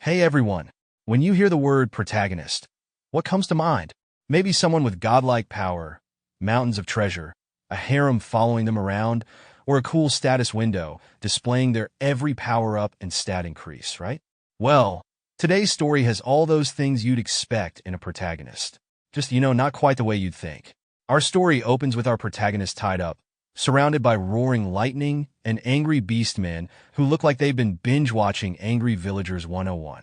Hey everyone, when you hear the word protagonist, what comes to mind? Maybe someone with godlike power, mountains of treasure, a harem following them around, or a cool status window displaying their every power-up and stat increase, right? Well, today's story has all those things you'd expect in a protagonist. Just, not quite the way you'd think. Our story opens with our protagonist tied up, surrounded by roaring lightning and angry beastmen who look like they've been binge-watching Angry Villagers 101.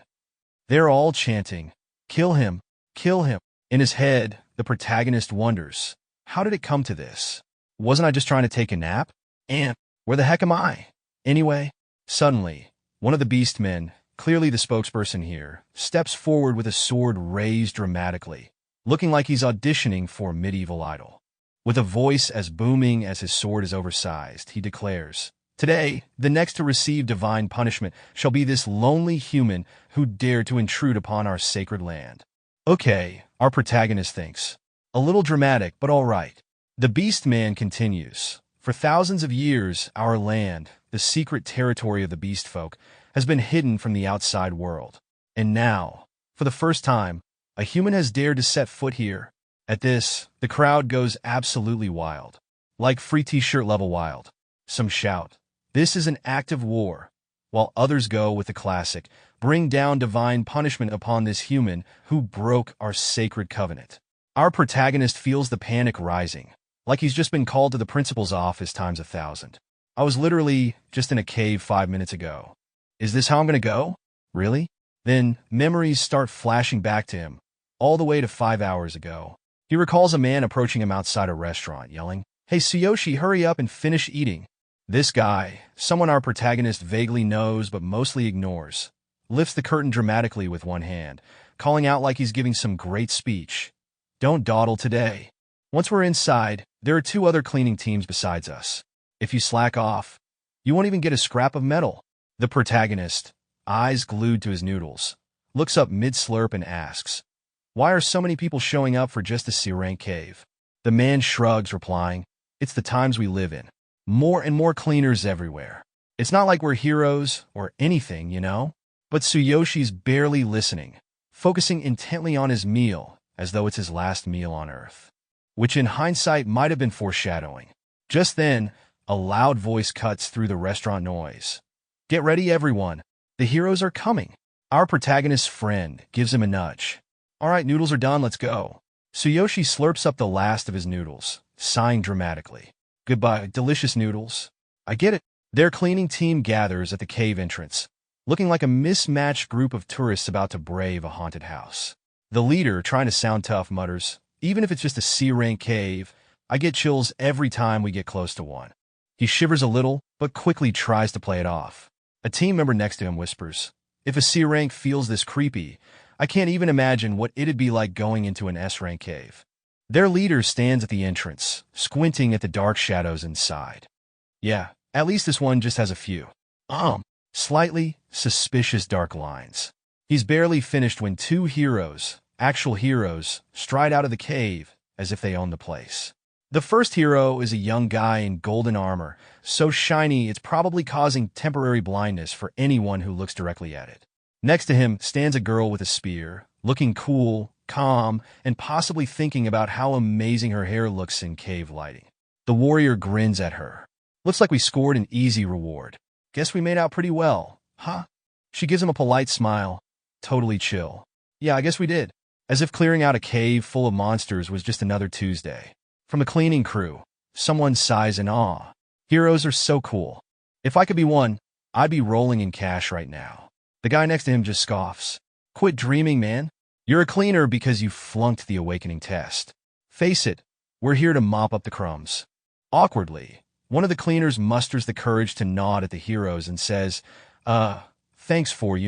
They're all chanting, "Kill him! Kill him!" In his head, the protagonist wonders, how did it come to this? Wasn't I just trying to take a nap? And where the heck am I? Anyway, suddenly, one of the beastmen, clearly the spokesperson here, steps forward with a sword raised dramatically, looking like he's auditioning for Medieval Idol. With a voice as booming as his sword is oversized, he declares, "Today, the next to receive divine punishment shall be this lonely human who dared to intrude upon our sacred land." Okay, our protagonist thinks. A little dramatic, but all right. The Beastman continues. For thousands of years, our land, the secret territory of the beast folk, has been hidden from the outside world. And now, for the first time, a human has dared to set foot here. At this, the crowd goes absolutely wild. Like free t-shirt level wild. Some shout, "This is an act of war," while others go with the classic, "Bring down divine punishment upon this human who broke our sacred covenant." Our protagonist feels the panic rising, like he's just been called to the principal's office times 1,000. I was literally just in a cave 5 minutes ago. Is this how I'm gonna go? Really? Then memories start flashing back to him, all the way to 5 hours ago. He recalls a man approaching him outside a restaurant, yelling, "Hey Tsuyoshi, hurry up and finish eating." This guy, someone our protagonist vaguely knows but mostly ignores, lifts the curtain dramatically with one hand, calling out like he's giving some great speech. "Don't dawdle today." Once we're inside, there are 2 other cleaning teams besides us. If you slack off, you won't even get a scrap of metal. The protagonist, eyes glued to his noodles, looks up mid-slurp and asks, "Why are so many people showing up for just a C-rank cave?" The man shrugs, replying, "It's the times we live in. More and more cleaners everywhere. It's not like we're heroes or anything, But Tsuyoshi's barely listening, focusing intently on his meal as though it's his last meal on Earth. Which in hindsight might have been foreshadowing. Just then, a loud voice cuts through the restaurant noise. "Get ready, everyone. The heroes are coming." Our protagonist's friend gives him a nudge. "All right, noodles are done, let's go." Tsuyoshi slurps up the last of his noodles, sighing dramatically. "Goodbye, delicious noodles." I get it. Their cleaning team gathers at the cave entrance, looking like a mismatched group of tourists about to brave a haunted house. The leader, trying to sound tough, mutters, "Even if it's just a C-rank cave, I get chills every time we get close to one." He shivers a little, but quickly tries to play it off. A team member next to him whispers, "If a C-rank feels this creepy, I can't even imagine what it'd be like going into an S-rank cave." Their leader stands at the entrance, squinting at the dark shadows inside. "Yeah, at least this one just has a few. Slightly suspicious dark lines." He's barely finished when 2 heroes, actual heroes, stride out of the cave as if they own the place. The first hero is a young guy in golden armor, so shiny it's probably causing temporary blindness for anyone who looks directly at it. Next to him stands a girl with a spear, looking cool, calm, and possibly thinking about how amazing her hair looks in cave lighting. The warrior grins at her. "Looks like we scored an easy reward. Guess we made out pretty well, huh?" She gives him a polite smile, totally chill. "Yeah, I guess we did." As if clearing out a cave full of monsters was just another Tuesday. From the cleaning crew, someone sighs in awe. "Heroes are so cool. If I could be one, I'd be rolling in cash right now." The guy next to him just scoffs. "Quit dreaming, man. You're a cleaner because you flunked the awakening test. Face it, we're here to mop up the crumbs." Awkwardly, one of the cleaners musters the courage to nod at the heroes and says, Thanks for,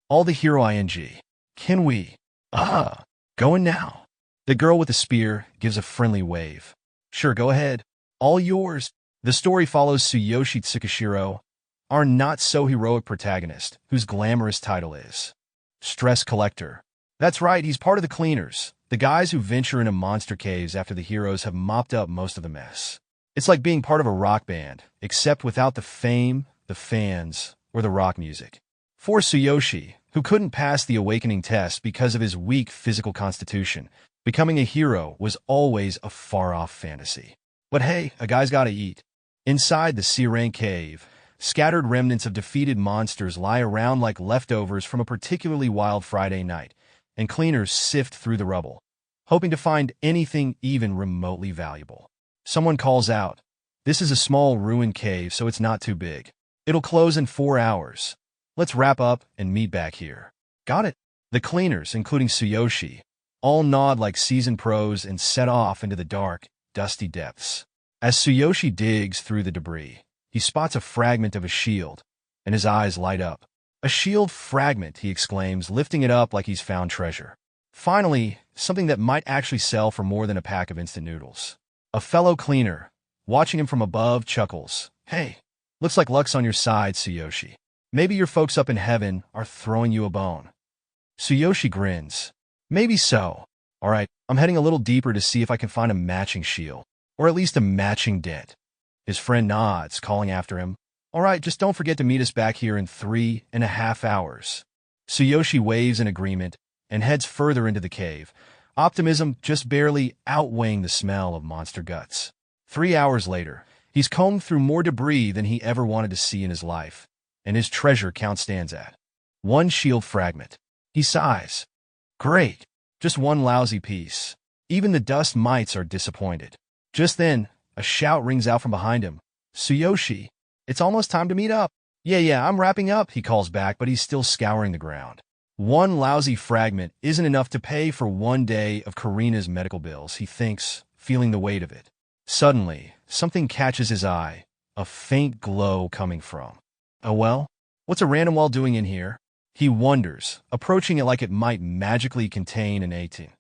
all the hero ing. Can we, going now?" The girl with the spear gives a friendly wave. "Sure, go ahead. All yours." The story follows Tsuyoshi Tsukishiro, our not-so-heroic protagonist, whose glamorous title is Stress Collector. That's right, he's part of the cleaners, the guys who venture into monster caves after the heroes have mopped up most of the mess. It's like being part of a rock band, except without the fame, the fans, or the rock music. For Tsuyoshi, who couldn't pass the awakening test because of his weak physical constitution. Becoming a hero was always a far-off fantasy. But hey, a guy's gotta eat. Inside the C-rank cave, scattered remnants of defeated monsters lie around like leftovers from a particularly wild Friday night, and cleaners sift through the rubble, hoping to find anything even remotely valuable. Someone calls out, "This is a small ruined cave, so it's not too big. It'll close in 4 hours. Let's wrap up and meet back here." Got it. The cleaners, including Tsuyoshi, all nod like seasoned pros and set off into the dark, dusty depths. As Tsuyoshi digs through the debris, he spots a fragment of a shield, and his eyes light up. "A shield fragment," he exclaims, lifting it up like he's found treasure. Finally, something that might actually sell for more than a pack of instant noodles. A fellow cleaner, watching him from above, chuckles. "Hey, looks like luck's on your side, Tsuyoshi. Maybe your folks up in heaven are throwing you a bone." Tsuyoshi grins. "Maybe so. All right, I'm heading a little deeper to see if I can find a matching shield, or at least a matching dent." His friend nods, calling after him. "All right, just don't forget to meet us back here in 3.5 hours." Tsuyoshi waves in agreement and heads further into the cave, optimism just barely outweighing the smell of monster guts. 3 hours later, he's combed through more debris than he ever wanted to see in his life, and his treasure count stands at 1 shield fragment. He sighs. Great, just 1 lousy piece. Even the dust mites are disappointed. Just then, a shout rings out from behind him. "Tsuyoshi, it's almost time to meet up." Yeah, I'm wrapping up," he calls back, but he's still scouring the ground. 1 lousy fragment isn't enough to pay for 1 day of Karina's medical bills, he thinks, feeling the weight of it. Suddenly, something catches his eye, a faint glow coming from. "Oh well, what's a random wall doing in here?" He wonders, approaching it like it might magically contain an 18.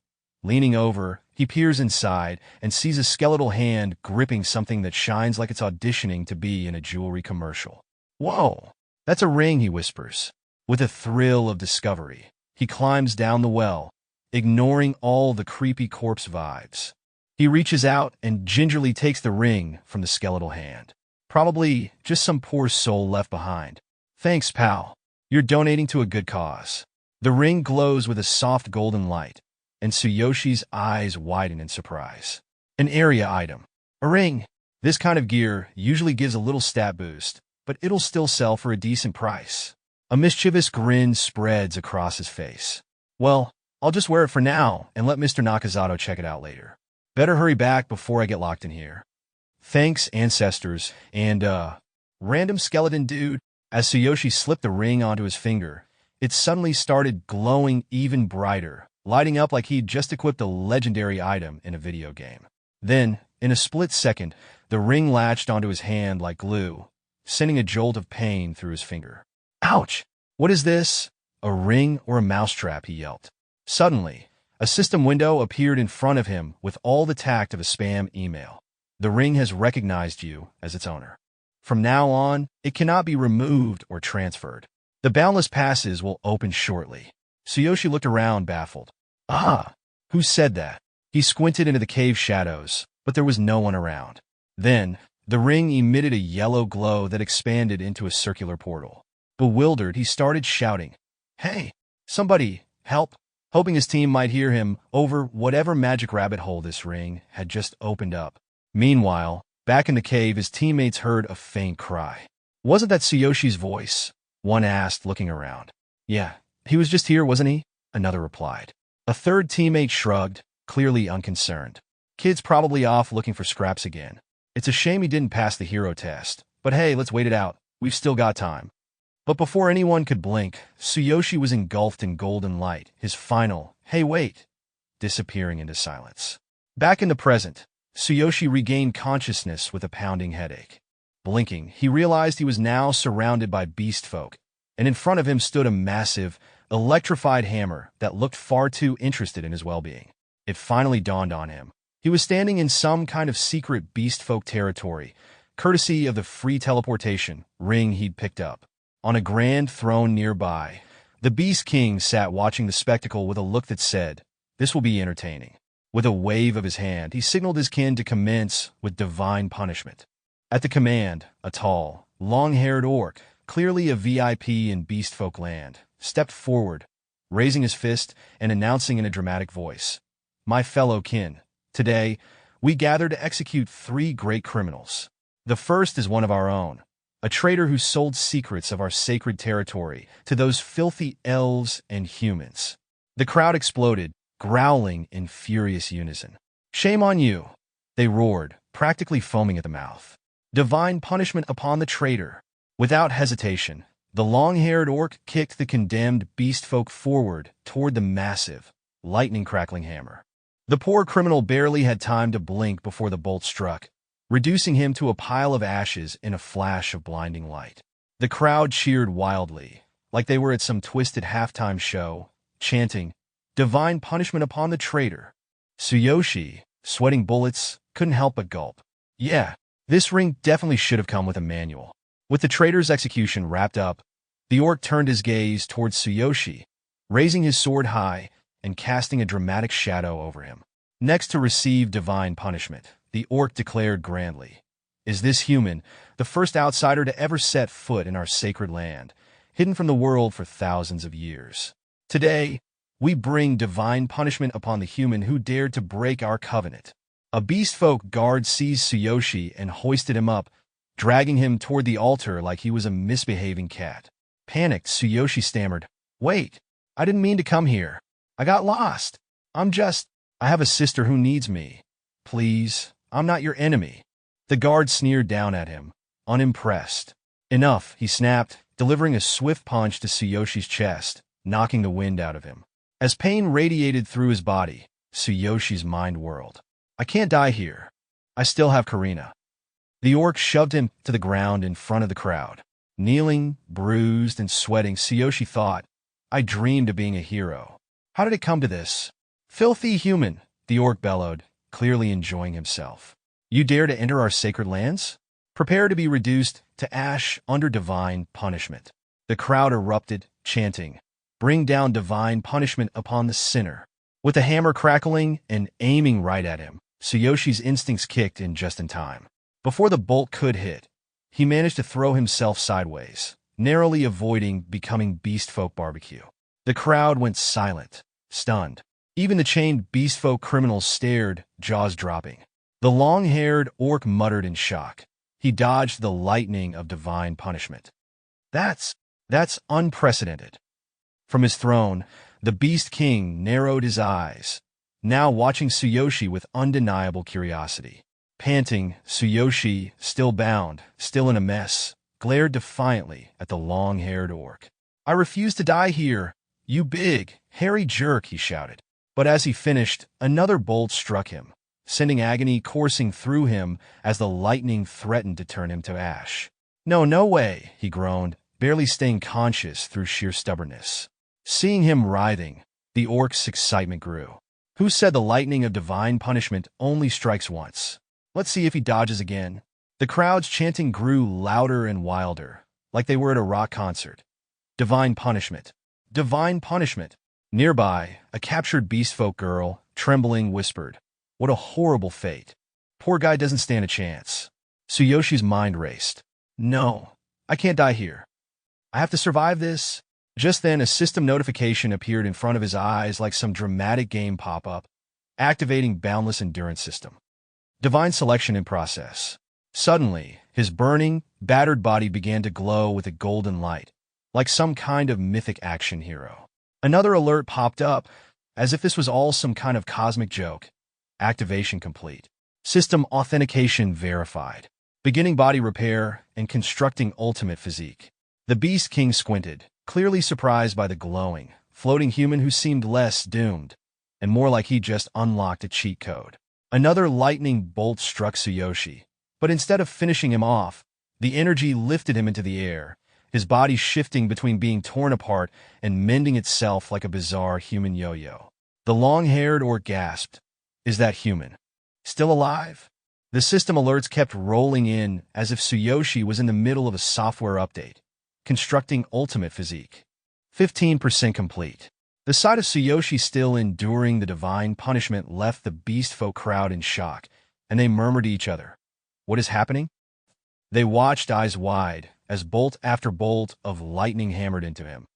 Leaning over, he peers inside and sees a skeletal hand gripping something that shines like it's auditioning to be in a jewelry commercial. "Whoa, that's a ring," he whispers. With a thrill of discovery, he climbs down the well, ignoring all the creepy corpse vibes. He reaches out and gingerly takes the ring from the skeletal hand. Probably just some poor soul left behind. "Thanks, pal. You're donating to a good cause." The ring glows with a soft golden light, and Tsuyoshi's eyes widen in surprise. An area item. A ring. This kind of gear usually gives a little stat boost, but it'll still sell for a decent price. A mischievous grin spreads across his face. "Well, I'll just wear it for now and let Mr. Nakazato check it out later. Better hurry back before I get locked in here." "Thanks, ancestors, and, random skeleton dude." As Tsuyoshi slipped the ring onto his finger, it suddenly started glowing even brighter, lighting up like he'd just equipped a legendary item in a video game. Then, in a split second, the ring latched onto his hand like glue, sending a jolt of pain through his finger. "Ouch! What is this? A ring or a mousetrap?" he yelped. Suddenly, a system window appeared in front of him with all the tact of a spam email. "The ring has recognized you as its owner. From now on, it cannot be removed or transferred. The boundless passes will open shortly." Tsuyoshi looked around, baffled. "Ah, who said that?" He squinted into the cave shadows, but there was no one around. Then, the ring emitted a yellow glow that expanded into a circular portal. Bewildered, he started shouting, "Hey, somebody, help!" hoping his team might hear him over whatever magic rabbit hole this ring had just opened up. Meanwhile, back in the cave, his teammates heard a faint cry. "Wasn't that Tsuyoshi's voice?" one asked, looking around. "Yeah, he was just here, wasn't he?" another replied. A third teammate shrugged, clearly unconcerned. "Kid's probably off looking for scraps again. It's a shame he didn't pass the hero test, but hey, let's wait it out. We've still got time." But before anyone could blink, Tsuyoshi was engulfed in golden light, his final, "Hey wait," disappearing into silence. Back in the present, Tsuyoshi regained consciousness with a pounding headache. Blinking, he realized he was now surrounded by beast folk, and in front of him stood a massive, electrified hammer that looked far too interested in his well-being. It finally dawned on him. He was standing in some kind of secret beast folk territory, courtesy of the free teleportation ring he'd picked up. On a grand throne nearby, the Beast King sat watching the spectacle with a look that said, "This will be entertaining." With a wave of his hand, he signaled his kin to commence with divine punishment. At the command, a tall, long-haired orc, clearly a VIP in beast folk land, stepped forward, raising his fist and announcing in a dramatic voice, "My fellow kin, today we gather to execute 3 great criminals. The first is one of our own, a traitor who sold secrets of our sacred territory to those filthy elves and humans." The crowd exploded, growling in furious unison. "Shame on you," they roared, practically foaming at the mouth. "Divine punishment upon the traitor." Without hesitation, the long-haired orc kicked the condemned beast folk forward toward the massive, lightning-crackling hammer. The poor criminal barely had time to blink before the bolt struck, reducing him to a pile of ashes in a flash of blinding light. The crowd cheered wildly, like they were at some twisted halftime show, chanting, "Divine punishment upon the traitor." Tsuyoshi, sweating bullets, couldn't help but gulp. Yeah, this ring definitely should have come with a manual. With the traitor's execution wrapped up, the orc turned his gaze towards Tsuyoshi, raising his sword high and casting a dramatic shadow over him. Next to receive divine punishment, the orc declared grandly, "Is this human, the first outsider to ever set foot in our sacred land, hidden from the world for thousands of years. Today, we bring divine punishment upon the human who dared to break our covenant." A beast folk guard seized Tsuyoshi and hoisted him up, dragging him toward the altar like he was a misbehaving cat. Panicked, Tsuyoshi stammered, "Wait, I didn't mean to come here. I got lost. I have a sister who needs me. Please, I'm not your enemy." The guard sneered down at him, unimpressed. "Enough," he snapped, delivering a swift punch to Tsuyoshi's chest, knocking the wind out of him. As pain radiated through his body, Tsuyoshi's mind whirled. "I can't die here. I still have Karina." The orc shoved him to the ground in front of the crowd. Kneeling, bruised, and sweating, Tsuyoshi thought, "I dreamed of being a hero. How did it come to this?" "Filthy human," the orc bellowed, clearly enjoying himself. "You dare to enter our sacred lands? Prepare to be reduced to ash under divine punishment." The crowd erupted, chanting, "Bring down divine punishment upon the sinner." With the hammer crackling and aiming right at him, Tsuyoshi's instincts kicked in just in time. Before the bolt could hit, he managed to throw himself sideways, narrowly avoiding becoming beast folk barbecue. The crowd went silent, stunned. Even the chained beast folk criminals stared, jaws dropping. The long-haired orc muttered in shock. He dodged the lightning of divine punishment. That's unprecedented." From his throne, the Beast King narrowed his eyes, now watching Tsuyoshi with undeniable curiosity. Panting, Tsuyoshi, still bound, still in a mess, glared defiantly at the long-haired orc. "I refuse to die here, you big, hairy jerk," he shouted. But as he finished, another bolt struck him, sending agony coursing through him as the lightning threatened to turn him to ash. No way," he groaned, barely staying conscious through sheer stubbornness. Seeing him writhing, the orc's excitement grew. "Who said the lightning of divine punishment only strikes once? Let's see if he dodges again." The crowd's chanting grew louder and wilder, like they were at a rock concert. "Divine punishment! Divine punishment!" Nearby, a captured beast folk girl, trembling, whispered, "What a horrible fate. Poor guy doesn't stand a chance." Tsuyoshi's mind raced. "No, I can't die here. I have to survive this." Just then, a system notification appeared in front of his eyes like some dramatic game pop-up, activating Boundless Endurance System. Divine selection in process. Suddenly, his burning, battered body began to glow with a golden light, like some kind of mythic action hero. Another alert popped up, as if this was all some kind of cosmic joke. Activation complete. System authentication verified. Beginning body repair and constructing ultimate physique. The Beast King squinted, clearly surprised by the glowing, floating human who seemed less doomed, and more like he just unlocked a cheat code. Another lightning bolt struck Tsuyoshi, but instead of finishing him off, the energy lifted him into the air, his body shifting between being torn apart and mending itself like a bizarre human yo-yo. The long-haired orc gasped, "Is that human still alive?" The system alerts kept rolling in as if Tsuyoshi was in the middle of a software update, constructing ultimate physique. 15% complete. The sight of Tsuyoshi still enduring the divine punishment left the beast folk crowd in shock, and they murmured to each other, "What is happening?" They watched eyes wide as bolt after bolt of lightning hammered into him.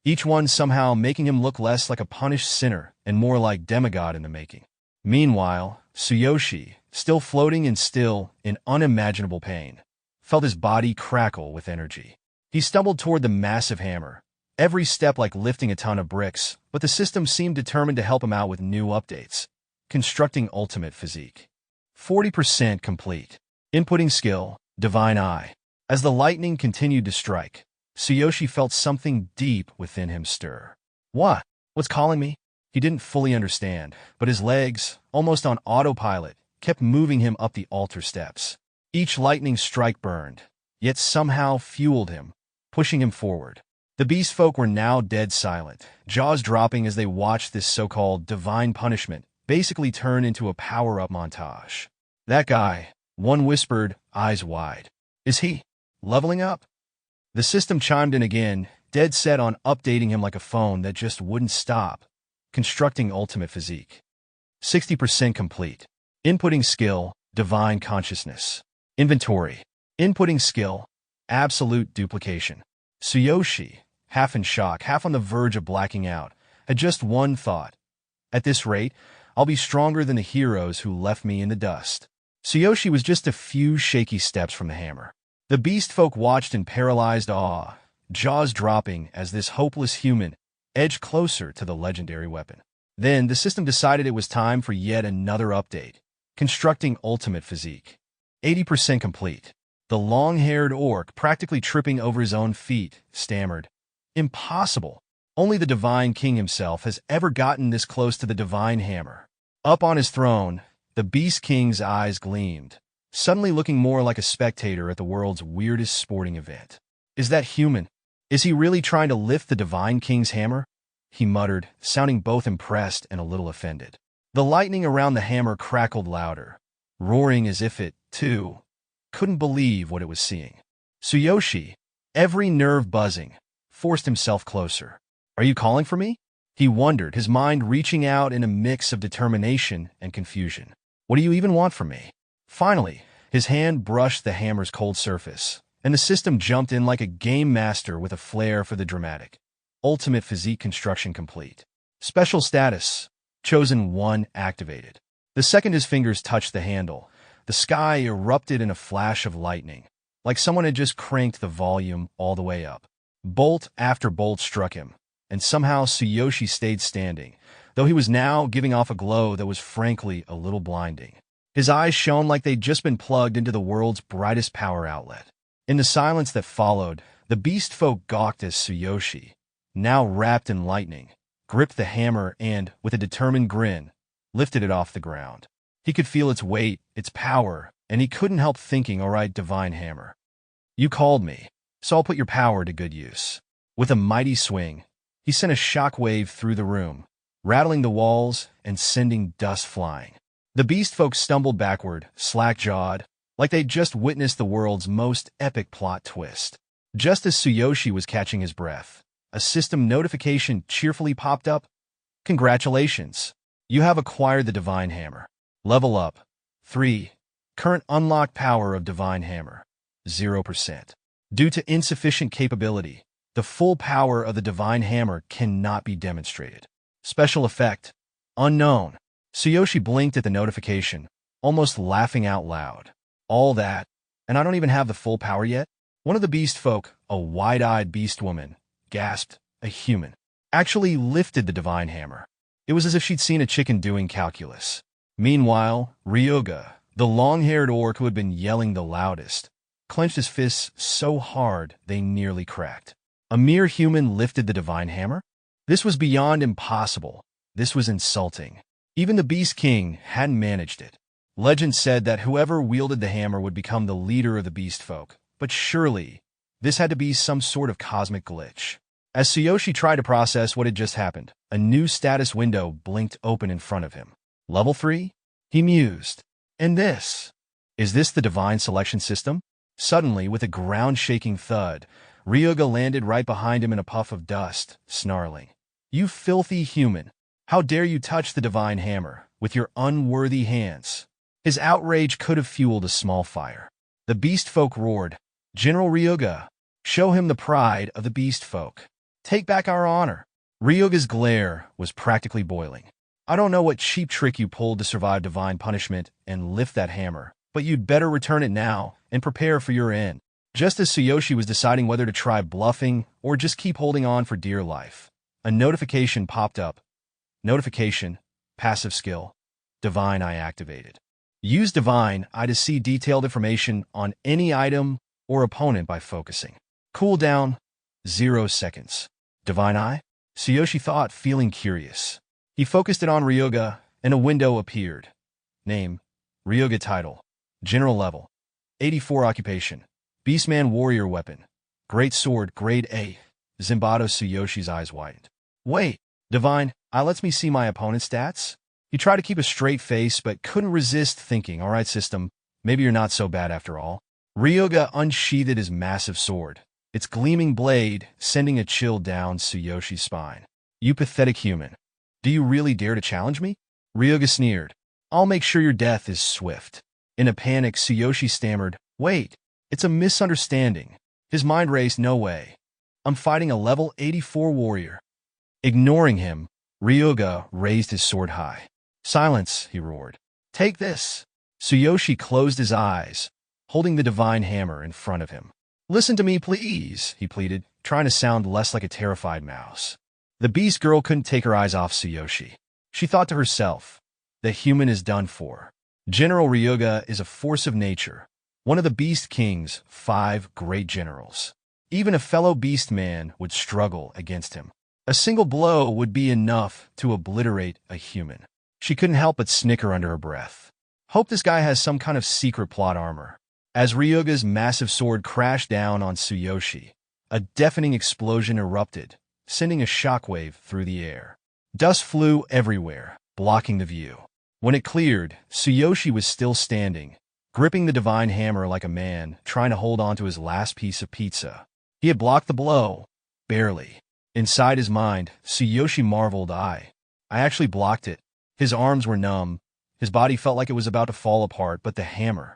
each one somehow making him look less like a punished sinner and more like demigod in the making. Meanwhile, Tsuyoshi, still floating and still in unimaginable pain, felt his body crackle with energy. He stumbled toward the massive hammer, every step like lifting a ton of bricks, but the system seemed determined to help him out with new updates. Constructing ultimate physique. 40% complete. Inputting skill, divine eye. As the lightning continued to strike, Tsuyoshi felt something deep within him stir. What? What's calling me? He didn't fully understand, but his legs, almost on autopilot, kept moving him up the altar steps. Each lightning strike burned, yet somehow fueled him, pushing him forward. The beast folk were now dead silent, jaws dropping as they watched this so-called divine punishment basically turn into a power-up montage. That guy, one whispered, eyes wide. Is he leveling up? The system chimed in again, dead set on updating him like a phone that just wouldn't stop. Constructing ultimate physique. 60% complete. Inputting skill, divine consciousness. Inventory. Inputting skill, absolute duplication. Tsuyoshi, half in shock, half on the verge of blacking out, had just one thought. At this rate, I'll be stronger than the heroes who left me in the dust. Tsuyoshi was just a few shaky steps from the hammer. The beast folk watched in paralyzed awe, jaws dropping as this hopeless human edged closer to the legendary weapon. Then the system decided it was time for yet another update. Constructing ultimate physique. 80% complete. The long-haired orc, practically tripping over his own feet, stammered. Impossible. Only the Divine King himself has ever gotten this close to the Divine Hammer. Up on his throne, the Beast King's eyes gleamed, suddenly looking more like a spectator at the world's weirdest sporting event. Is that human? Is he really trying to lift the Divine King's hammer? He muttered, sounding both impressed and a little offended. The lightning around the hammer crackled louder, roaring as if it, too, couldn't believe what it was seeing. Tsuyoshi, every nerve buzzing, forced himself closer. Are you calling for me? He wondered, his mind reaching out in a mix of determination and confusion. What do you even want from me? Finally, his hand brushed the hammer's cold surface, and the system jumped in like a game master with a flair for the dramatic. Ultimate physique construction complete. Special status. Chosen 1 activated. The second his fingers touched the handle, the sky erupted in a flash of lightning, like someone had just cranked the volume all the way up. Bolt after bolt struck him, and somehow Tsuyoshi stayed standing, though he was now giving off a glow that was frankly a little blinding. His eyes shone like they'd just been plugged into the world's brightest power outlet. In the silence that followed, the beast folk gawked as Tsuyoshi, now wrapped in lightning, gripped the hammer and, with a determined grin, lifted it off the ground. He could feel its weight, its power, and he couldn't help thinking, all right, Divine Hammer. You called me, so I'll put your power to good use. With a mighty swing, he sent a shockwave through the room, rattling the walls and sending dust flying. The beast folk stumbled backward, slack-jawed, like they'd just witnessed the world's most epic plot twist. Just as Tsuyoshi was catching his breath, a system notification cheerfully popped up. Congratulations! You have acquired the Divine Hammer. Level up. 3. Current unlocked power of Divine Hammer. 0%. Due to insufficient capability, the full power of the Divine Hammer cannot be demonstrated. Special effect. Unknown. Tsuyoshi blinked at the notification, almost laughing out loud. All that, and I don't even have the full power yet? One of the beast folk, a wide-eyed beast woman, gasped. A human actually lifted the Divine Hammer. It was as if she'd seen a chicken doing calculus. Meanwhile, Ryuga, the long-haired orc who had been yelling the loudest, clenched his fists so hard they nearly cracked. A mere human lifted the Divine Hammer? This was beyond impossible. This was insulting. Even the Beast King hadn't managed it. Legend said that whoever wielded the hammer would become the leader of the beast folk, but surely this had to be some sort of cosmic glitch. As Tsuyoshi tried to process what had just happened, a new status window blinked open in front of him. Level 3? He mused. And this? Is this the divine selection system? Suddenly, with a ground-shaking thud, Ryuga landed right behind him in a puff of dust, snarling. You filthy human! How dare you touch the Divine Hammer with your unworthy hands? His outrage could have fueled a small fire. The beast folk roared, General Ryuga, show him the pride of the beast folk. Take back our honor. Ryoga's glare was practically boiling. I don't know what cheap trick you pulled to survive divine punishment and lift that hammer, but you'd better return it now and prepare for your end. Just as Tsuyoshi was deciding whether to try bluffing or just keep holding on for dear life, a notification popped up. Notification, passive skill, Divine Eye activated. Use Divine Eye to see detailed information on any item or opponent by focusing. Cooldown, 0 seconds. Divine Eye? Tsuyoshi thought, feeling curious. He focused it on Ryoga, and a window appeared. Name, Ryoga. Title, General Level, 84. Occupation, Beastman Warrior Weapon, Great Sword, Grade A. Zimbato. Tsuyoshi's eyes widened. Wait, Divine Eye lets me see my opponent's stats? He tried to keep a straight face, but couldn't resist thinking, alright system, maybe you're not so bad after all. Ryoga unsheathed his massive sword, its gleaming blade sending a chill down Tsuyoshi's spine. You pathetic human. Do you really dare to challenge me? Ryoga sneered. I'll make sure your death is swift. In a panic, Tsuyoshi stammered, wait, it's a misunderstanding. His mind raced, no way. I'm fighting a level 84 warrior. Ignoring him, Ryoga raised his sword high. Silence, he roared. Take this. Tsuyoshi closed his eyes, holding the divine hammer in front of him. Listen to me, please, he pleaded, trying to sound less like a terrified mouse. The beast girl couldn't take her eyes off Tsuyoshi. She thought to herself, the human is done for. General Ryoga is a force of nature, one of the Beast King's 5 great generals. Even a fellow beast man would struggle against him. A single blow would be enough to obliterate a human. She couldn't help but snicker under her breath. Hope this guy has some kind of secret plot armor. As Ryoga's massive sword crashed down on Tsuyoshi, a deafening explosion erupted, sending a shockwave through the air. Dust flew everywhere, blocking the view. When it cleared, Tsuyoshi was still standing, gripping the divine hammer like a man trying to hold on to his last piece of pizza. He had blocked the blow, barely. Inside his mind, Tsuyoshi marveled, I actually blocked it. His arms were numb. His body felt like it was about to fall apart, but the hammer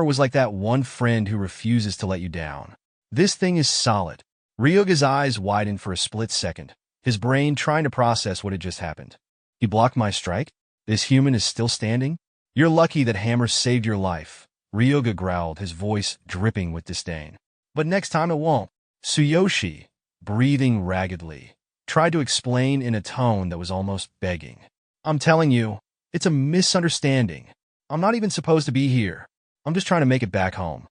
was like that one friend who refuses to let you down. This thing is solid. Ryoga's eyes widened for a split second, his brain trying to process what had just happened. He blocked my strike? This human is still standing? You're lucky that hammer saved your life, Ryoga growled, his voice dripping with disdain. But next time it won't. Tsuyoshi, breathing raggedly, tried to explain in a tone that was almost begging. I'm telling you, it's a misunderstanding. I'm not even supposed to be here. I'm just trying to make it back home.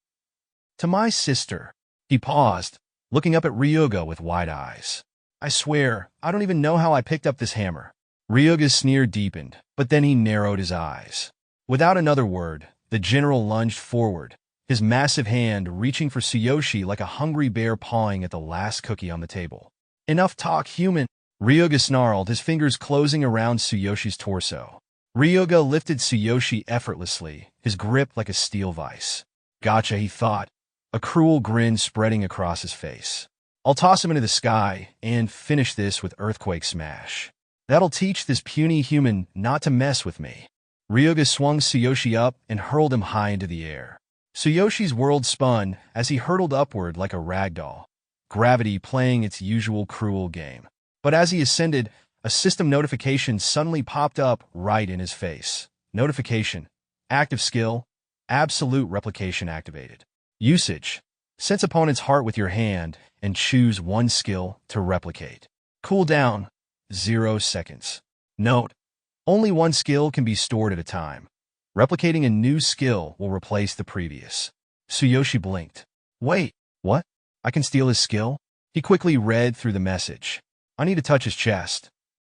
To my sister. He paused, looking up at Ryoga with wide eyes. I swear, I don't even know how I picked up this hammer. Ryoga's sneer deepened, but then he narrowed his eyes. Without another word, the general lunged forward, his massive hand reaching for Tsuyoshi like a hungry bear pawing at the last cookie on the table. Enough talk, human. Ryoga snarled, his fingers closing around Tsuyoshi's torso. Ryoga lifted Tsuyoshi effortlessly, his grip like a steel vise. Gotcha, he thought, a cruel grin spreading across his face. I'll toss him into the sky and finish this with earthquake smash. That'll teach this puny human not to mess with me. Ryoga swung Tsuyoshi up and hurled him high into the air. Tsuyoshi's world spun as he hurtled upward like a ragdoll, gravity playing its usual cruel game. But as he ascended, a system notification suddenly popped up right in his face. Notification. Active skill. Absolute replication activated. Usage. Sense opponent's heart with your hand and choose one skill to replicate. Cooldown. 0 seconds. Note. Only one skill can be stored at a time. Replicating a new skill will replace the previous. Tsuyoshi blinked. Wait, what? I can steal his skill? He quickly read through the message. I need to touch his chest.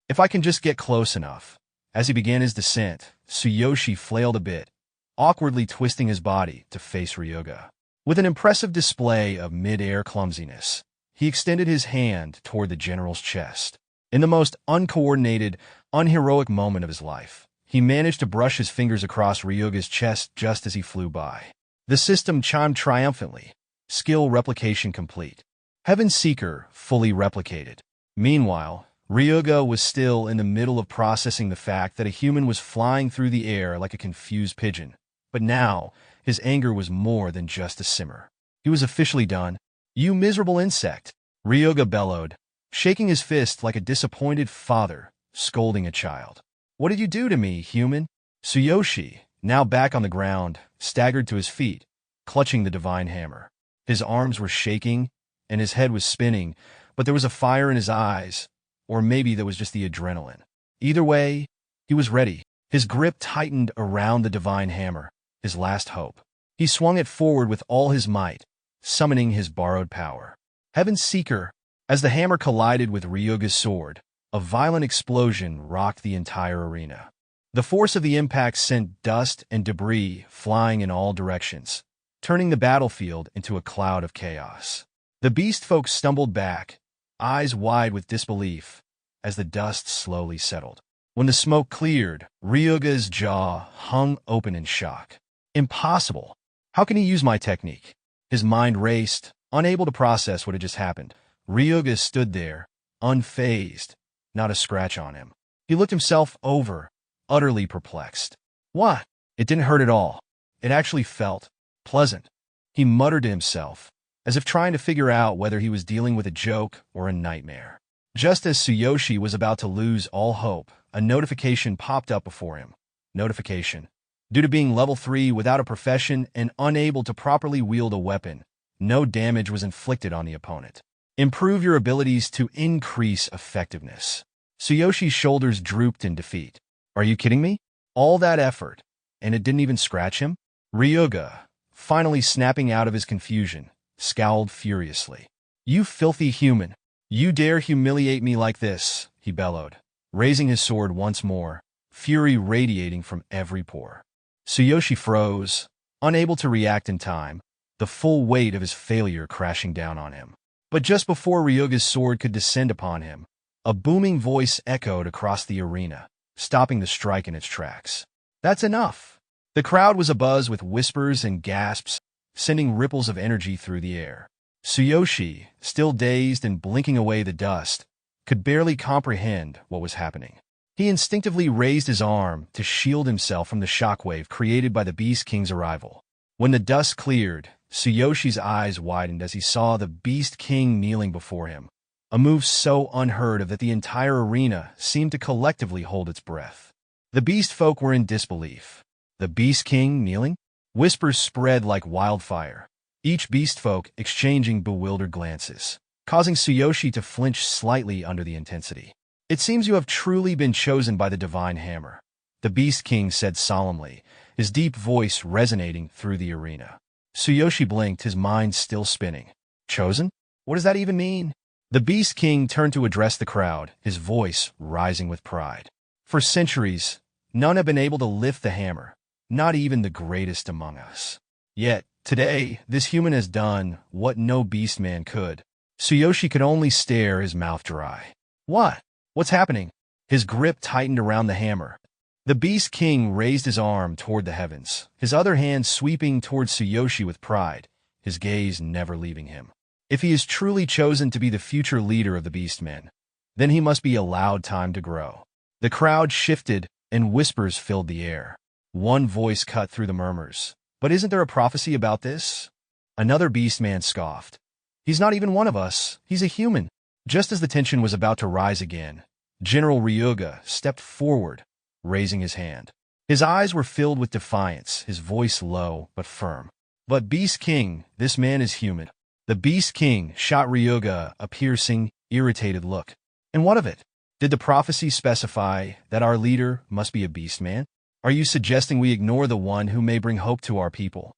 If I can just get close enough. As he began his descent, Tsuyoshi flailed a bit, awkwardly twisting his body to face Ryoga. With an impressive display of mid-air clumsiness, he extended his hand toward the general's chest. In the most uncoordinated, unheroic moment of his life, he managed to brush his fingers across Ryoga's chest just as he flew by. The system chimed triumphantly. Skill replication complete. Heaven Seeker fully replicated. Meanwhile, Ryoga was still in the middle of processing the fact that a human was flying through the air like a confused pigeon. But now, his anger was more than just a simmer. He was officially done. You miserable insect! Ryoga bellowed, shaking his fist like a disappointed father scolding a child. "What did you do to me, human?" Tsuyoshi, now back on the ground, staggered to his feet, clutching the divine hammer. His arms were shaking, and his head was spinning, but there was a fire in his eyes, or maybe that was just the adrenaline. Either way, he was ready. His grip tightened around the divine hammer, his last hope. He swung it forward with all his might, summoning his borrowed power. Heaven's Seeker. As the hammer collided with Ryuga's sword, a violent explosion rocked the entire arena. The force of the impact sent dust and debris flying in all directions, turning the battlefield into a cloud of chaos. The beast folk stumbled back, eyes wide with disbelief, as the dust slowly settled. When the smoke cleared, Ryuga's jaw hung open in shock. Impossible! How can he use my technique? His mind raced, unable to process what had just happened. Ryuga stood there, unfazed, not a scratch on him. He looked himself over, utterly perplexed. What? It didn't hurt at all. It actually felt pleasant. He muttered to himself, as if trying to figure out whether he was dealing with a joke or a nightmare. Just as Tsuyoshi was about to lose all hope, a notification popped up before him. Notification. Due to being level 3 without a profession and unable to properly wield a weapon, no damage was inflicted on the opponent. Improve your abilities to increase effectiveness. Tsuyoshi's shoulders drooped in defeat. Are you kidding me? All that effort, and it didn't even scratch him? Ryuga, finally snapping out of his confusion, scowled furiously. You filthy human! You dare humiliate me like this, he bellowed, raising his sword once more, fury radiating from every pore. Tsuyoshi froze, unable to react in time, the full weight of his failure crashing down on him. But just before Ryuga's sword could descend upon him, a booming voice echoed across the arena, stopping the strike in its tracks. That's enough! The crowd was abuzz with whispers and gasps, sending ripples of energy through the air. Tsuyoshi, still dazed and blinking away the dust, could barely comprehend what was happening. He instinctively raised his arm to shield himself from the shockwave created by the Beast King's arrival. When the dust cleared, Tsuyoshi's eyes widened as he saw the Beast King kneeling before him, a move so unheard of that the entire arena seemed to collectively hold its breath. The beast folk were in disbelief. The Beast King kneeling? Whispers spread like wildfire, each beast folk exchanging bewildered glances, causing Tsuyoshi to flinch slightly under the intensity. It seems you have truly been chosen by the divine hammer, the Beast King said solemnly, his deep voice resonating through the arena. Tsuyoshi blinked, his mind still spinning. Chosen? What does that even mean? The Beast King turned to address the crowd, his voice rising with pride. For centuries, none have been able to lift the hammer, not even the greatest among us. Yet, today, this human has done what no beastman could. Tsuyoshi could only stare, his mouth dry. What? What's happening? His grip tightened around the hammer. The Beast King raised his arm toward the heavens, his other hand sweeping towards Tsuyoshi with pride, his gaze never leaving him. If he is truly chosen to be the future leader of the beastmen, then he must be allowed time to grow. The crowd shifted, and whispers filled the air. One voice cut through the murmurs. But isn't there a prophecy about this? Another beastman scoffed. He's not even one of us. He's a human. Just as the tension was about to rise again, General Ryuga stepped forward, raising his hand. His eyes were filled with defiance, his voice low but firm. But Beast King, this man is human. The Beast King shot Ryuga a piercing, irritated look. And what of it? Did the prophecy specify that our leader must be a beastman? Are you suggesting we ignore the one who may bring hope to our people?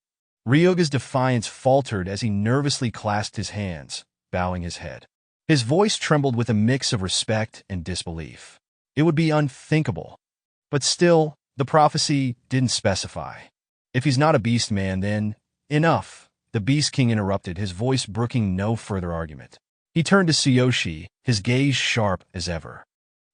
Ryuga's defiance faltered as he nervously clasped his hands, bowing his head. His voice trembled with a mix of respect and disbelief. It would be unthinkable. But still, the prophecy didn't specify. If he's not a beastman, then enough. The Beast King interrupted, his voice brooking no further argument. He turned to Tsuyoshi, his gaze sharp as ever.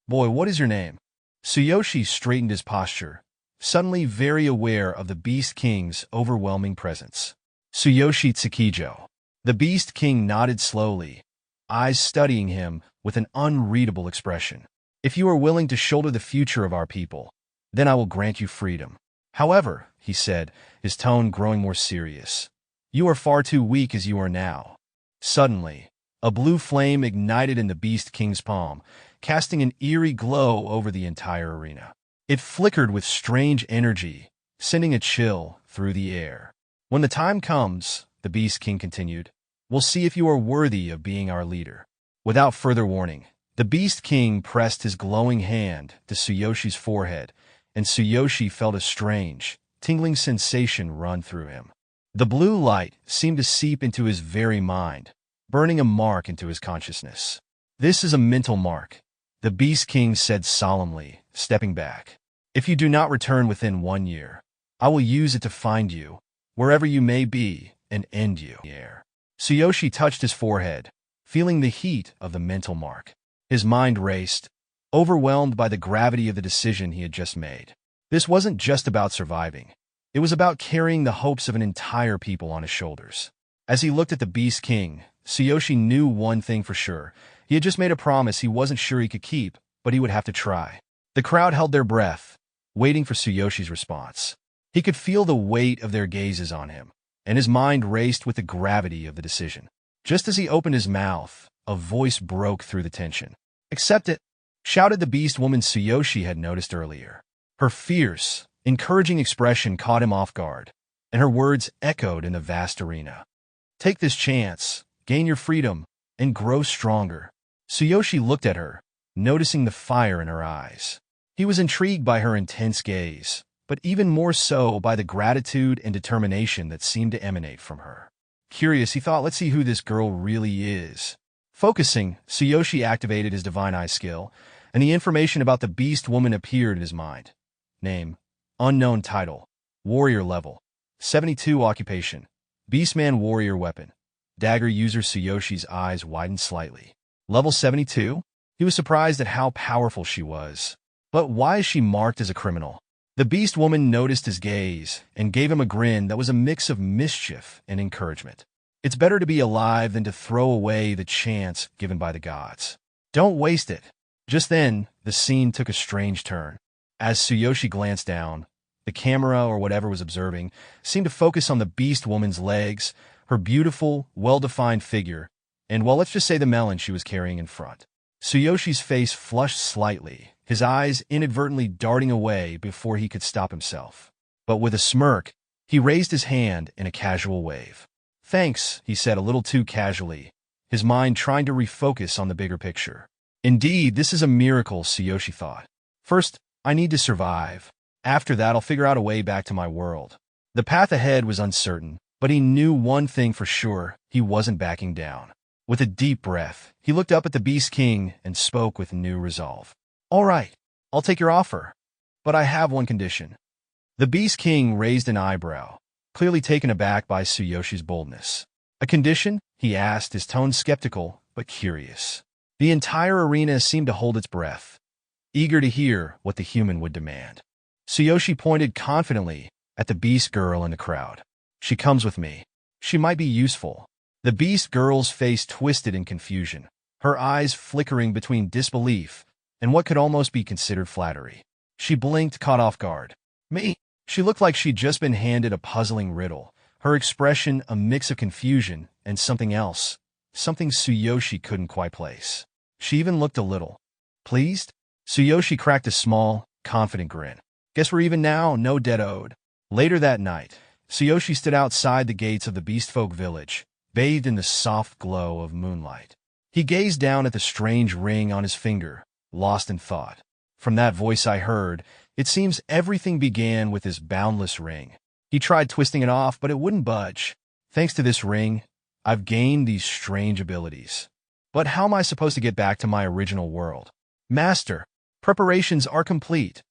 Boy, what is your name? Tsuyoshi straightened his posture, suddenly very aware of the Beast King's overwhelming presence. Tsuyoshi Tsukijo. The Beast King nodded slowly, eyes studying him with an unreadable expression. If you are willing to shoulder the future of our people, then I will grant you freedom. However, he said, his tone growing more serious, you are far too weak as you are now. Suddenly, A blue flame ignited in the Beast King's palm, casting an eerie glow over the entire arena. It flickered with strange energy, sending a chill through the air. When the time comes, the Beast King continued, we'll see if you are worthy of being our leader. Without further warning, the Beast King pressed his glowing hand to Tsuyoshi's forehead, and Tsuyoshi felt a strange, tingling sensation run through him. The blue light seemed to seep into his very mind, burning a mark into his consciousness. This is a mental mark, the Beast King said solemnly, stepping back. If you do not return within 1 year, I will use it to find you, wherever you may be, and end you. Tsuyoshi touched his forehead, feeling the heat of the mental mark. His mind raced, overwhelmed by the gravity of the decision he had just made. This wasn't just about surviving. It was about carrying the hopes of an entire people on his shoulders. As he looked at the Beast King, Tsuyoshi knew one thing for sure. He had just made a promise he wasn't sure he could keep, but he would have to try. The crowd held their breath, waiting for Tsuyoshi's response. He could feel the weight of their gazes on him, and his mind raced with the gravity of the decision. Just as he opened his mouth, a voice broke through the tension. "Accept it," shouted the beast woman Tsuyoshi had noticed earlier. Her fierce, encouraging expression caught him off guard, and her words echoed in the vast arena. "Take this chance, gain your freedom, and grow stronger." Tsuyoshi looked at her, noticing the fire in her eyes. He was intrigued by her intense gaze, but even more so by the gratitude and determination that seemed to emanate from her. Curious, he thought, let's see who this girl really is. Focusing, Tsuyoshi activated his Divine Eye skill, and the information about the beast woman appeared in his mind. Name: unknown. Title: warrior level 72. Occupation: beastman warrior weapon. Dagger user. Tsuyoshi's eyes widened slightly. Level 72? He was surprised at how powerful she was. But why is she marked as a criminal? The beast woman noticed his gaze and gave him a grin that was a mix of mischief and encouragement. It's better to be alive than to throw away the chance given by the gods. Don't waste it. Just then, the scene took a strange turn. As Tsuyoshi glanced down, the camera or whatever was observing seemed to focus on the beast woman's legs, her beautiful, well-defined figure, and, well, let's just say the melon she was carrying in front. Tsuyoshi's face flushed slightly, his eyes inadvertently darting away before he could stop himself. But with a smirk, he raised his hand in a casual wave. "Thanks," he said a little too casually, his mind trying to refocus on the bigger picture. Indeed, this is a miracle, Tsuyoshi thought. First, I need to survive. After that, I'll figure out a way back to my world. The path ahead was uncertain, but he knew one thing for sure: he wasn't backing down. With a deep breath, he looked up at the Beast King and spoke with new resolve. "All right, I'll take your offer, but I have one condition." The Beast King raised an eyebrow, clearly taken aback by Tsuyoshi's boldness. "A condition?" he asked, his tone skeptical but curious. The entire arena seemed to hold its breath, eager to hear what the human would demand. Tsuyoshi pointed confidently at the beast girl in the crowd. "She comes with me. She might be useful." The beast girl's face twisted in confusion, her eyes flickering between disbelief and what could almost be considered flattery. She blinked, caught off guard. "Me?" She looked like she'd just been handed a puzzling riddle, her expression a mix of confusion and something else, something Tsuyoshi couldn't quite place. She even looked a little pleased. Tsuyoshi cracked a small, confident grin. "Guess we're even now, no debt owed." Later that night, Tsuyoshi stood outside the gates of the Beastfolk village, bathed in the soft glow of moonlight. He gazed down at the strange ring on his finger, lost in thought. "From that voice I heard, it seems everything began with this boundless ring. He tried twisting it off, but it wouldn't budge. Thanks to this ring, I've gained these strange abilities. But how am I supposed to get back to my original world?" "Master, preparations are complete,"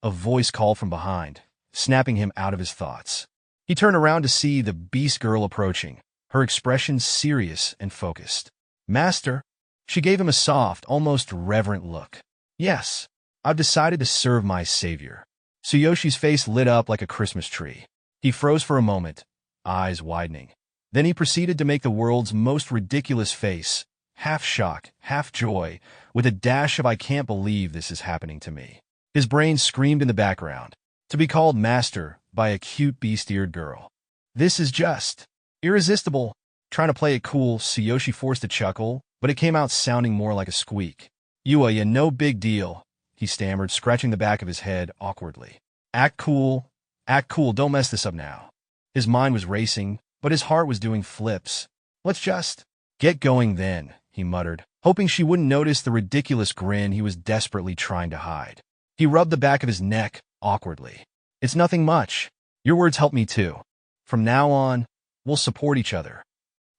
a voice called from behind, snapping him out of his thoughts. He turned around to see the beast girl approaching, her expression serious and focused. "Master?" She gave him a soft, almost reverent look. "Yes, I've decided to serve my savior." Tsuyoshi's face lit up like a Christmas tree. He froze for a moment, eyes widening. Then he proceeded to make the world's most ridiculous face, half shock, half joy, with a dash of "I can't believe this is happening to me." His brain screamed in the background. To be called master by a cute beast-eared girl. This is just irresistible. Trying to play it cool, Tsuyoshi forced a chuckle but it came out sounding more like a squeak. "Yuya, no big deal," he stammered, scratching the back of his head awkwardly. Act cool, don't mess this up now." His mind was racing, but his heart was doing flips. "Let's just get going then," he muttered, hoping she wouldn't notice the ridiculous grin he was desperately trying to hide. He rubbed the back of his neck awkwardly. "It's nothing much. Your words help me too. From now on, we'll support each other.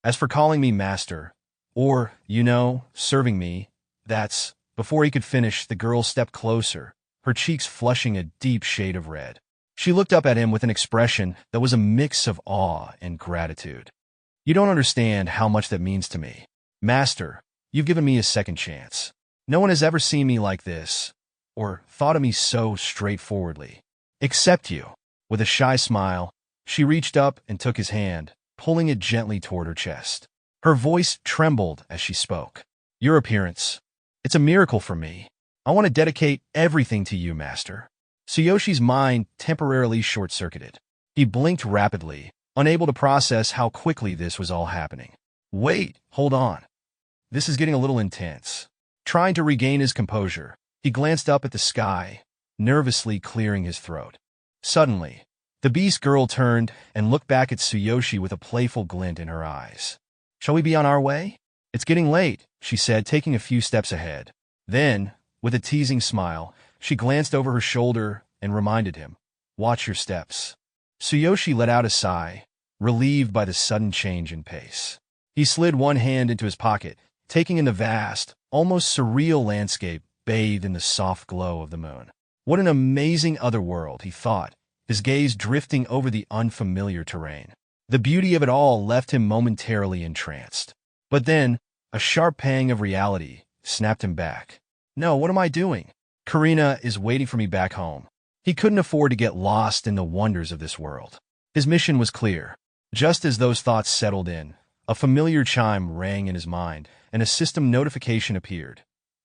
As for calling me master, or, serving me, that's—" Before he could finish, the girl stepped closer, her cheeks flushing a deep shade of red. She looked up at him with an expression that was a mix of awe and gratitude. "You don't understand how much that means to me. Master, you've given me a second chance. No one has ever seen me like this, or thought of me so straightforwardly. Except you." With a shy smile, she reached up and took his hand, pulling it gently toward her chest. Her voice trembled as she spoke. "Your appearance. It's a miracle for me. I want to dedicate everything to you, Master." Tsuyoshi's mind temporarily short-circuited. He blinked rapidly, unable to process how quickly this was all happening. "Wait, hold on. This is getting a little intense." Trying to regain his composure, he glanced up at the sky, nervously clearing his throat. Suddenly, the beast girl turned and looked back at Tsuyoshi with a playful glint in her eyes. "Shall we be on our way? It's getting late," she said, taking a few steps ahead. Then, with a teasing smile, she glanced over her shoulder and reminded him, "Watch your steps." Tsuyoshi let out a sigh, relieved by the sudden change in pace. He slid one hand into his pocket, taking in the vast, almost surreal landscape bathed in the soft glow of the moon. What an amazing otherworld, he thought, his gaze drifting over the unfamiliar terrain. The beauty of it all left him momentarily entranced. But then, a sharp pang of reality snapped him back. "No, what am I doing? Karina is waiting for me back home." He couldn't afford to get lost in the wonders of this world. His mission was clear. Just as those thoughts settled in, a familiar chime rang in his mind, and a system notification appeared.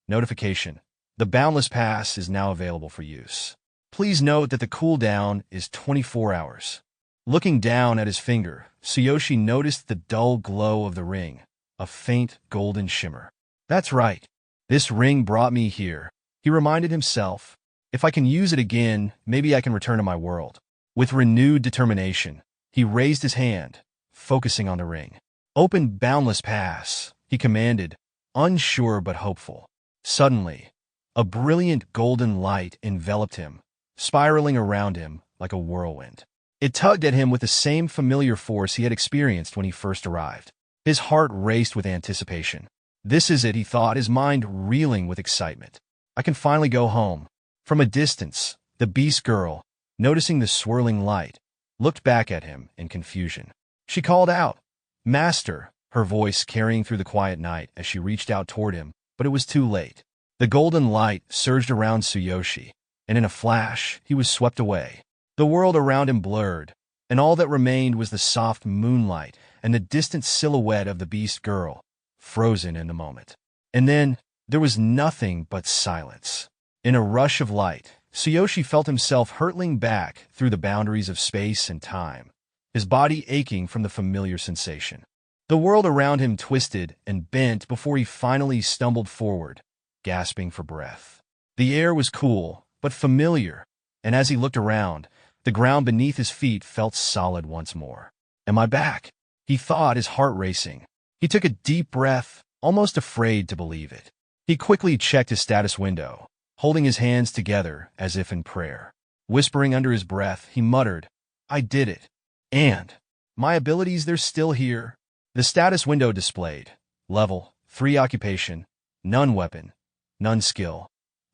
Notification: the Boundless Pass is now available for use. Please note that the cooldown is 24 hours. Looking down at his finger, Tsuyoshi noticed the dull glow of the ring, a faint golden shimmer. "That's right. This ring brought me here," he reminded himself. "If I can use it again, maybe I can return to my world." With renewed determination, he raised his hand, focusing on the ring. "Open Boundless Pass," he commanded, unsure but hopeful. Suddenly, a brilliant golden light enveloped him, spiraling around him like a whirlwind. It tugged at him with the same familiar force he had experienced when he first arrived. His heart raced with anticipation. This is it, he thought, his mind reeling with excitement. "I can finally go home." From a distance, the beast girl, noticing the swirling light, looked back at him in confusion. She called out, "Master," her voice carrying through the quiet night as she reached out toward him, but it was too late. The golden light surged around Tsuyoshi, and in a flash, he was swept away. The world around him blurred, and all that remained was the soft moonlight and the distant silhouette of the beast girl, frozen in the moment. And then, there was nothing but silence. In a rush of light, Tsuyoshi felt himself hurtling back through the boundaries of space and time, his body aching from the familiar sensation. The world around him twisted and bent before he finally stumbled forward, gasping for breath. The air was cool, but familiar, and as he looked around, the ground beneath his feet felt solid once more. "Am I back?" he thought, his heart racing. He took a deep breath, almost afraid to believe it. He quickly checked his status window, holding his hands together as if in prayer. Whispering under his breath, he muttered, "I did it. And my abilities, they're still here." The status window displayed: level 3 occupation, none weapon, none skill,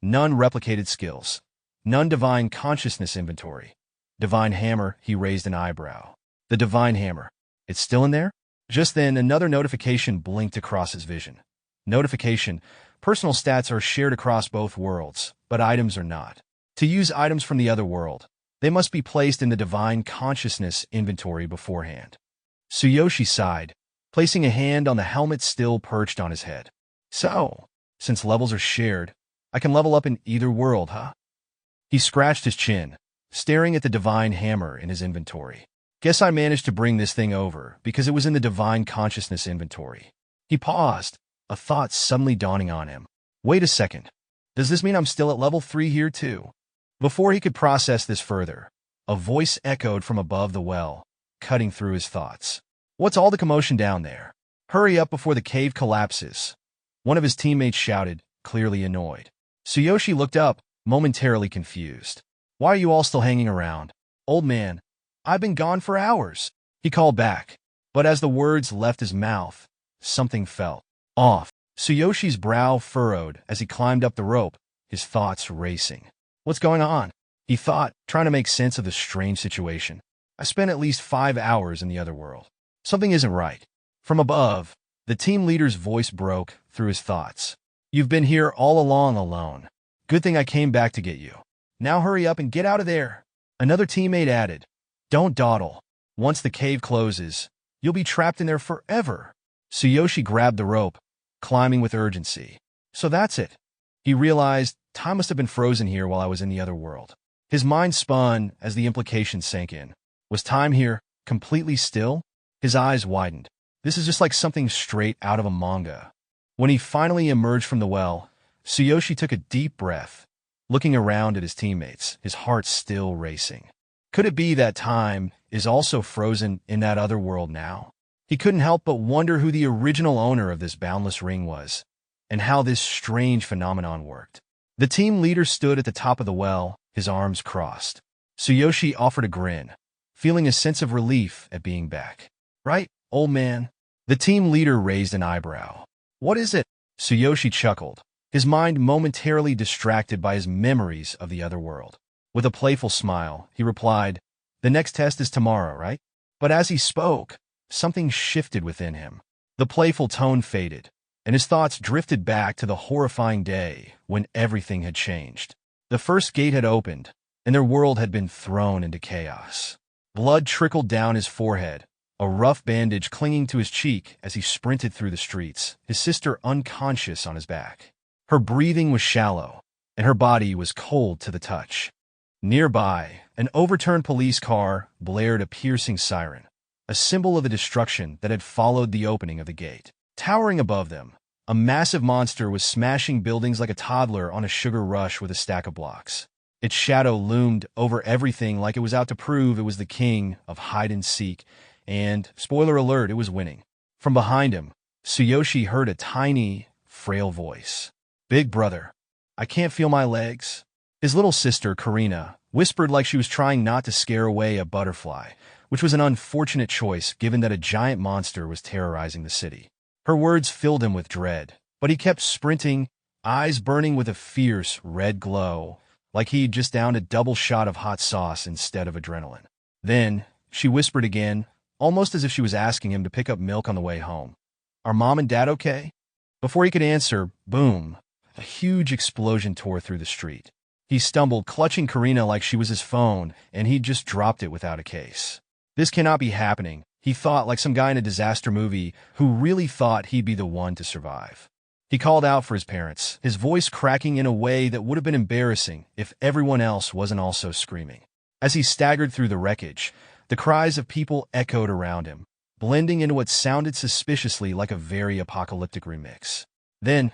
none replicated skills, none divine consciousness inventory. Divine hammer, he raised an eyebrow. The divine hammer. It's still in there? Just then, another notification blinked across his vision. Notification: personal stats are shared across both worlds, but items are not. To use items from the other world, they must be placed in the divine consciousness inventory beforehand. Tsuyoshi sighed, placing a hand on the helmet still perched on his head. "So, since levels are shared, I can level up in either world, huh?" He scratched his chin, staring at the divine hammer in his inventory. "Guess I managed to bring this thing over because it was in the divine consciousness inventory." He paused, a thought suddenly dawning on him. Wait a second. Does this mean I'm still at level 3 here too? Before he could process this further, a voice echoed from above the well, cutting through his thoughts. What's all the commotion down there? Hurry up before the cave collapses. One of his teammates shouted, clearly annoyed. Tsuyoshi looked up, momentarily confused. Why are you all still hanging around? Old man, I've been gone for hours, he called back. But as the words left his mouth, something felt off. Tsuyoshi's brow furrowed as he climbed up the rope, his thoughts racing. What's going on? He thought, trying to make sense of the strange situation. I spent at least 5 hours in the other world. Something isn't right. From above, the team leader's voice broke through his thoughts. You've been here all along alone. Good thing I came back to get you. Now hurry up and get out of there. Another teammate added, don't dawdle. Once the cave closes, you'll be trapped in there forever. Tsuyoshi grabbed the rope, climbing with urgency. So that's it. He realized time must have been frozen here while I was in the other world. His mind spun as the implications sank in. Was time here completely still? His eyes widened. This is just like something straight out of a manga. When he finally emerged from the well, Tsuyoshi took a deep breath, looking around at his teammates, his heart still racing. Could it be that time is also frozen in that other world now? He couldn't help but wonder who the original owner of this boundless ring was, and how this strange phenomenon worked. The team leader stood at the top of the well, his arms crossed. Tsuyoshi offered a grin, feeling a sense of relief at being back. Right, old man? The team leader raised an eyebrow. What is it? Tsuyoshi chuckled, his mind momentarily distracted by his memories of the other world. With a playful smile, he replied, the next test is tomorrow, right? But as he spoke, something shifted within him. The playful tone faded, and his thoughts drifted back to the horrifying day when everything had changed. The first gate had opened, and their world had been thrown into chaos. Blood trickled down his forehead, a rough bandage clinging to his cheek as he sprinted through the streets, his sister unconscious on his back. Her breathing was shallow, and her body was cold to the touch. Nearby, an overturned police car blared a piercing siren, a symbol of the destruction that had followed the opening of the gate. Towering above them, a massive monster was smashing buildings like a toddler on a sugar rush with a stack of blocks. Its shadow loomed over everything like it was out to prove it was the king of hide-and-seek, and, spoiler alert, it was winning. From behind him, Tsuyoshi heard a tiny, frail voice. Big brother, I can't feel my legs. His little sister, Karina, whispered like she was trying not to scare away a butterfly, which was an unfortunate choice given that a giant monster was terrorizing the city. Her words filled him with dread, but he kept sprinting, eyes burning with a fierce red glow, like he'd just downed a double shot of hot sauce instead of adrenaline. Then, she whispered again, almost as if she was asking him to pick up milk on the way home. Are Mom and Dad okay? Before he could answer, boom, a huge explosion tore through the street. He stumbled, clutching Karina like she was his phone, and he'd just dropped it without a case. This cannot be happening, he thought, like some guy in a disaster movie who really thought he'd be the one to survive. He called out for his parents, his voice cracking in a way that would have been embarrassing if everyone else wasn't also screaming. As he staggered through the wreckage, the cries of people echoed around him, blending into what sounded suspiciously like a very apocalyptic remix. Then,